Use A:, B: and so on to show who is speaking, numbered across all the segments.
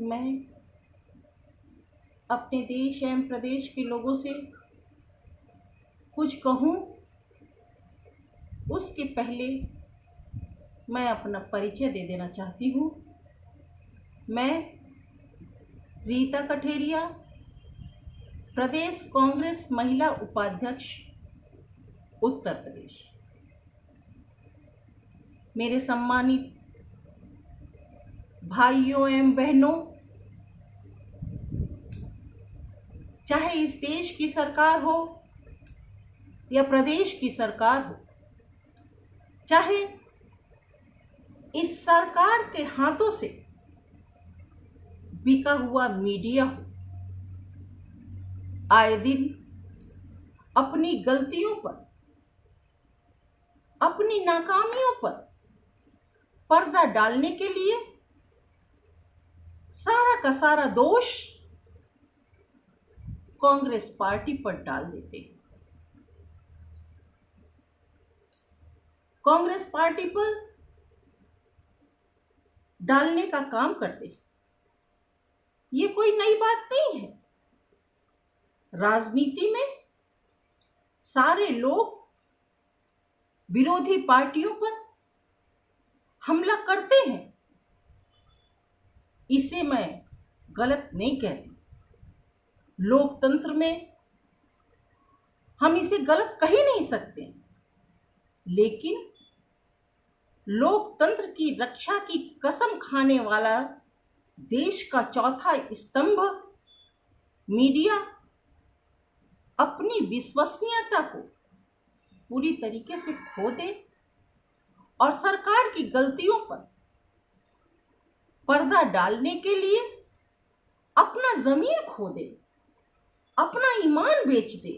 A: मैं अपने देश एवं प्रदेश के लोगों से कुछ कहूँ उसके पहले मैं अपना परिचय दे देना चाहती हूँ। मैं रीता कठेरिया, प्रदेश कांग्रेस महिला उपाध्यक्ष, उत्तर प्रदेश। मेरे सम्मानित भाइयों एवं बहनों, चाहे इस देश की सरकार हो या प्रदेश की सरकार हो, चाहे इस सरकार के हाथों से बिका हुआ मीडिया हो, आए दिन अपनी गलतियों पर, अपनी नाकामियों पर पर्दा डालने के लिए सारा का सारा दोष कांग्रेस पार्टी पर डाल देते हैं। कांग्रेस पार्टी पर डालने का काम करते हैं। ये कोई नई बात नहीं है। राजनीति में सारे लोग विरोधी पार्टियों पर हमला करते हैं। इसे मैं गलत नहीं कहती। लोकतंत्र में हम इसे गलत कह ही नहीं सकते, लेकिन लोकतंत्र की रक्षा की कसम खाने वाला देश का चौथा स्तंभ मीडिया अपनी विश्वसनीयता को पूरी तरीके से खो दे और सरकार की गलतियों पर पर्दा डालने के लिए अपना जमीर खो दे, अपना ईमान बेच दे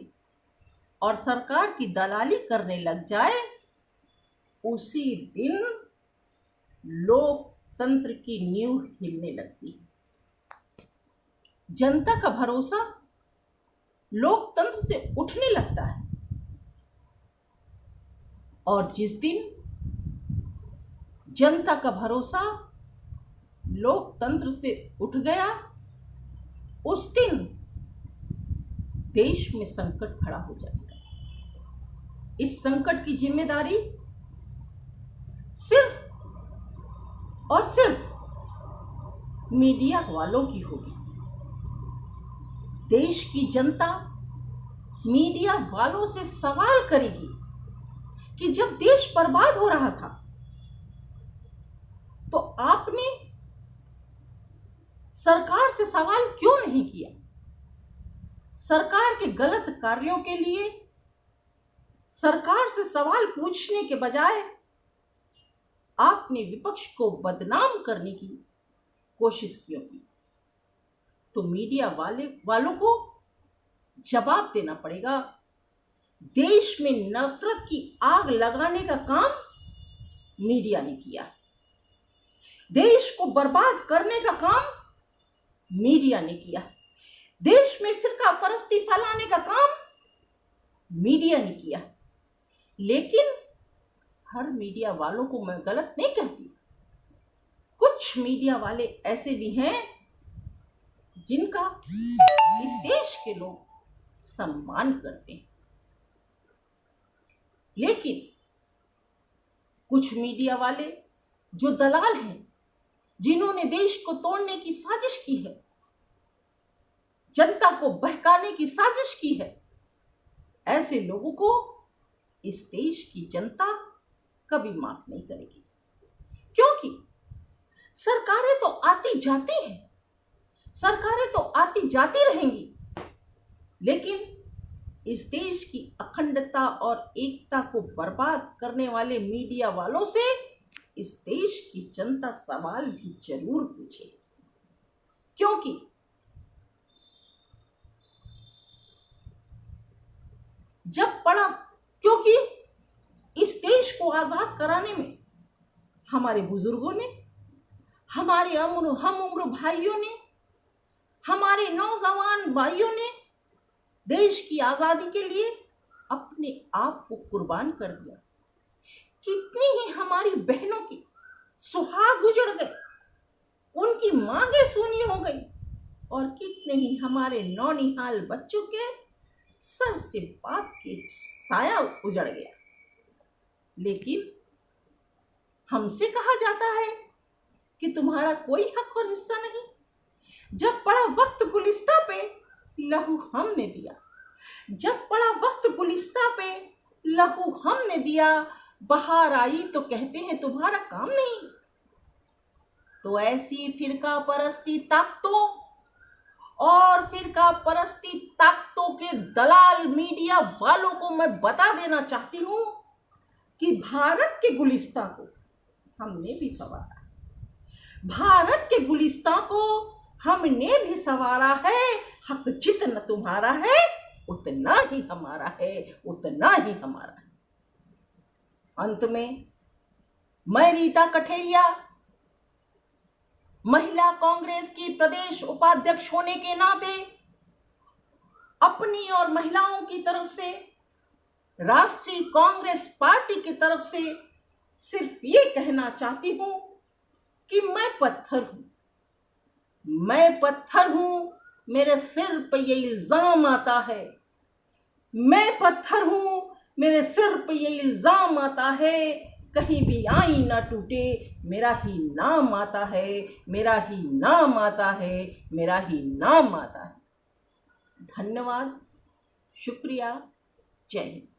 A: और सरकार की दलाली करने लग जाए, उसी दिन लोकतंत्र की नींव हिलने लगती है। जनता का भरोसा लोकतंत्र से उठने लगता है और जिस दिन जनता का भरोसा लोकतंत्र से उठ गया, उस दिन देश में संकट खड़ा हो जाएगा। इस संकट की जिम्मेदारी सिर्फ और सिर्फ मीडिया वालों की होगी। देश की जनता मीडिया वालों से सवाल करेगी कि जब देश बर्बाद हो रहा था तो आपने सरकार से सवाल क्यों नहीं किया? सरकार के गलत कार्यों के लिए सरकार से सवाल पूछने के बजाय आपने विपक्ष को बदनाम करने की कोशिश क्यों की? तो मीडिया वालों को जवाब देना पड़ेगा। देश में नफरत की आग लगाने का काम मीडिया ने किया। देश को बर्बाद करने का काम मीडिया ने किया। देश में फिरका परस्ती फैलाने का काम मीडिया ने किया। लेकिन हर मीडिया वालों को मैं गलत नहीं कहती। कुछ मीडिया वाले ऐसे भी हैं जिनका इस देश के लोग सम्मान करते हैं, लेकिन कुछ मीडिया वाले जो दलाल हैं, जिन्होंने देश को तोड़ने की साजिश की है, जनता को बहकाने की साजिश की है, ऐसे लोगों को इस देश की जनता कभी माफ नहीं करेगी। क्योंकि सरकारें तो आती जाती हैं, सरकारें तो आती जाती रहेंगी, लेकिन इस देश की अखंडता और एकता को बर्बाद करने वाले मीडिया वालों से इस देश की जनता सवाल भी जरूर पूछे। क्योंकि इस देश को आजाद कराने में हमारे बुजुर्गों ने, हमारे हम उम्र भाइयों ने, हमारे नौजवान भाइयों ने देश की आजादी के लिए अपने आप को कुर्बान कर दिया। कितनी ही हमारी बहनों की सुहाग उजड़ गए, उनकी मांगे सुनी हो हो गई और कितने ही हमारे नौनिहाल बच्चों के सर से बाप की साया उजड़ गया। लेकिन हमसे कहा जाता है कि तुम्हारा कोई हक और हिस्सा नहीं। जब पड़ा वक्त गुलिस्ता पे, लहू हमने दिया। जब पड़ा वक्त गुलिस्ता पे, लहू हमने दिया। बाहर आई तो कहते हैं तुम्हारा काम नहीं। तो ऐसी फिरका परस्ती ताकतों और फिरका परस्ती ताकतों के दलाल मीडिया वालों को मैं बता देना चाहती हूं कि भारत के गुलिस्तां को हमने भी संवारा। भारत के गुलिस्तां को हमने भी संवारा है। हक जितना तुम्हारा है उतना ही हमारा है, उतना ही हमारा है। अंत में मैं रीता कठेरिया, महिला कांग्रेस की प्रदेश उपाध्यक्ष होने के नाते अपनी और महिलाओं की तरफ से, राष्ट्रीय कांग्रेस पार्टी की तरफ से सिर्फ ये कहना चाहती हूं कि मैं पत्थर हूं, मैं पत्थर हूं। मेरे सिर पे ये इल्जाम आता है, मैं पत्थर हूं, मेरे सिर पे ये इल्जाम आता है। कहीं भी आई ना टूटे, मेरा ही नाम आता है, मेरा ही नाम आता है, मेरा ही नाम आता है। धन्यवाद, शुक्रिया, जय हिंद।